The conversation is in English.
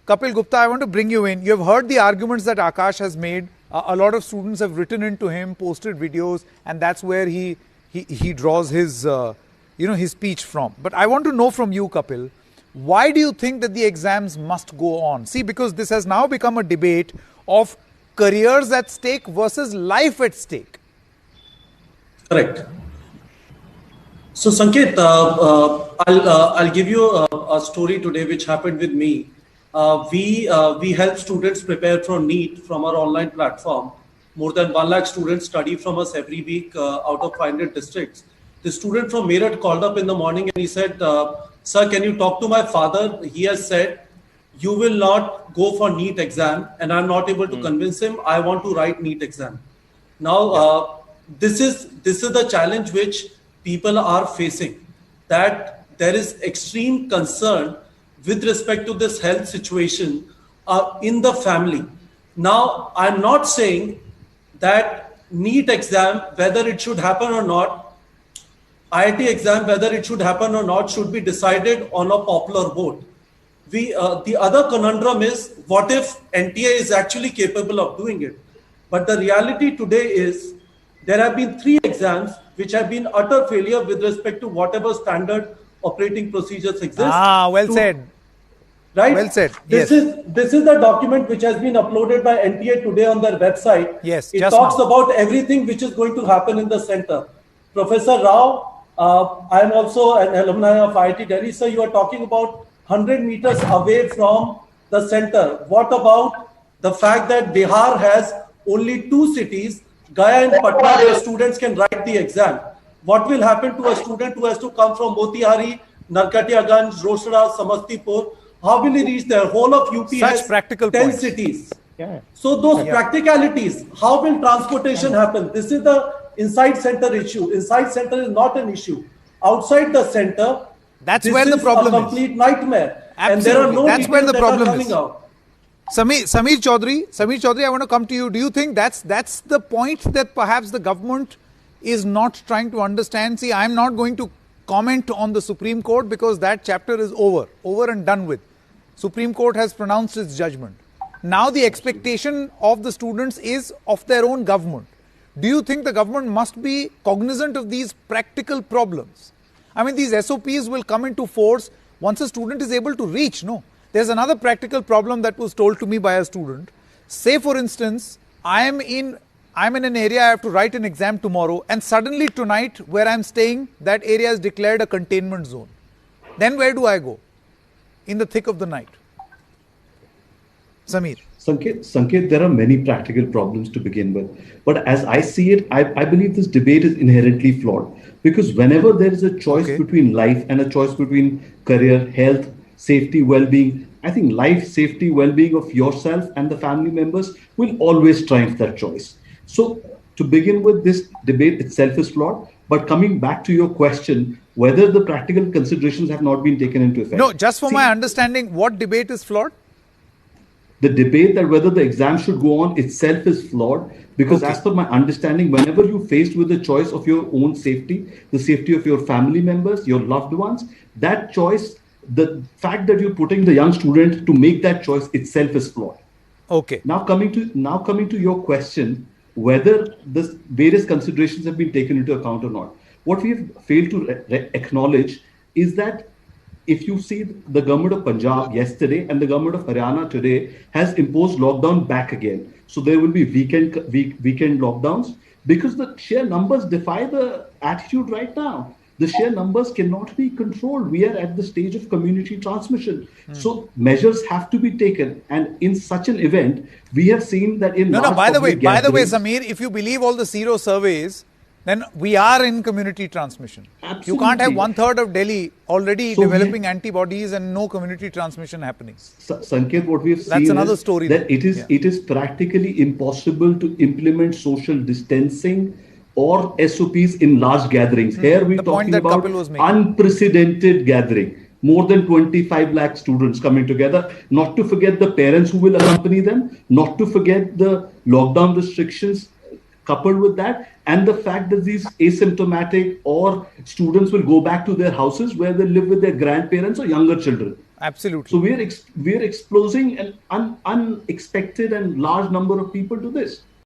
Kapil Gupta, I want to bring you in. You have heard the arguments that Akash has made. A lot of students have written into him, posted videos, and that's where he draws his his speech from. But I want to know from you, Kapil, why do you think that the exams must go on? See, because this has now become a debate of careers at stake versus life at stake. Correct. So Sanket, I'll give you a story today which happened with me. We help students prepare for NEET from our online platform. More than 1 lakh students study from us every week out of 500 districts. The student from Meerut called up in the morning and he said, "Sir, can you talk to my father? He has said you will not go for NEET exam, and I'm not able to convince him. I want to write NEET exam." Now, this is the challenge which people are facing, that there is extreme concern with respect to this health situation in the family. Now, I'm not saying that NEET exam, whether it should happen or not, IIT exam, whether it should happen or not, should be decided on a popular vote. The other conundrum is, what if NTA is actually capable of doing it? But the reality today is, there have been 3 exams which have been utter failure with respect to whatever standard operating procedures exist. Well said. Right? Well said. This is the document which has been uploaded by NTA today on their website. Yes. It talks about everything which is going to happen in the center. Professor Rao, I am also an alumni of IIT Delhi. So you are talking about 100 meters away from the center. What about the fact that Bihar has only 2 cities, Gaya and Patna, where students can write the exam? What will happen to a student who has to come from Motihari, Narkatiyaganj, Rosra, Samastipur? How will he reach there? Whole of UP has 10 cities. Yeah. So those practicalities, how will transportation happen? This is the inside center issue. Inside center is not an issue. Outside the center, that's where the problem is. A complete nightmare. Absolutely. And there are no that's where the problem is. Out. Samir Chaudhary, I want to come to you. Do you think that's the point that perhaps the government is not trying to understand? See, I'm not going to comment on the Supreme Court because that chapter is over and done with. Supreme Court has pronounced its judgment. Now the expectation of the students is of their own government. Do you think the government must be cognizant of these practical problems? I mean, these SOPs will come into force once a student is able to reach, no? There's another practical problem that was told to me by a student. Say, for instance, I'm in an area, I have to write an exam tomorrow, and suddenly tonight, where I'm staying, that area is declared a containment zone. Then where do I go? In the thick of the night. Samir. Sanket, there are many practical problems to begin with. But as I see it, I believe this debate is inherently flawed. Because whenever there is a choice between life and a choice between career, health, safety, well-being, I think life, safety, well-being of yourself and the family members will always triumph that choice. So to begin with, this debate itself is flawed. But coming back to your question, whether the practical considerations have not been taken into effect. No, just for my understanding, what debate is flawed? The debate that whether the exam should go on itself is flawed because as per my understanding, whenever you're faced with the choice of your own safety, the safety of your family members, your loved ones, that choice, the fact that you're putting the young student to make that choice itself is flawed. Okay. Now coming to your question, whether the various considerations have been taken into account or not. What we have failed to acknowledge is that if you see the government of Punjab yesterday and the government of Haryana today has imposed lockdown back again. So there will be weekend lockdowns because the sheer numbers defy the attitude right now. The sheer numbers cannot be controlled. We are at the stage of community transmission. So measures have to be taken. And in such an event, we have seen that in by the way, Samir, if you believe all the Zero surveys, then we are in community transmission. Absolutely. You can't have 1/3 of Delhi already developing antibodies and no community transmission happening. Sanket, what we have seen That's another story. That it is practically impossible to implement social distancing or SOPs in large gatherings. Here we're talking about unprecedented gathering. More than 25 lakh students coming together. Not to forget the parents who will accompany them. Not to forget the lockdown restrictions coupled with that, and the fact that these asymptomatic or students will go back to their houses where they live with their grandparents or younger children. Absolutely. So we're exposing an unexpected and large number of people to this.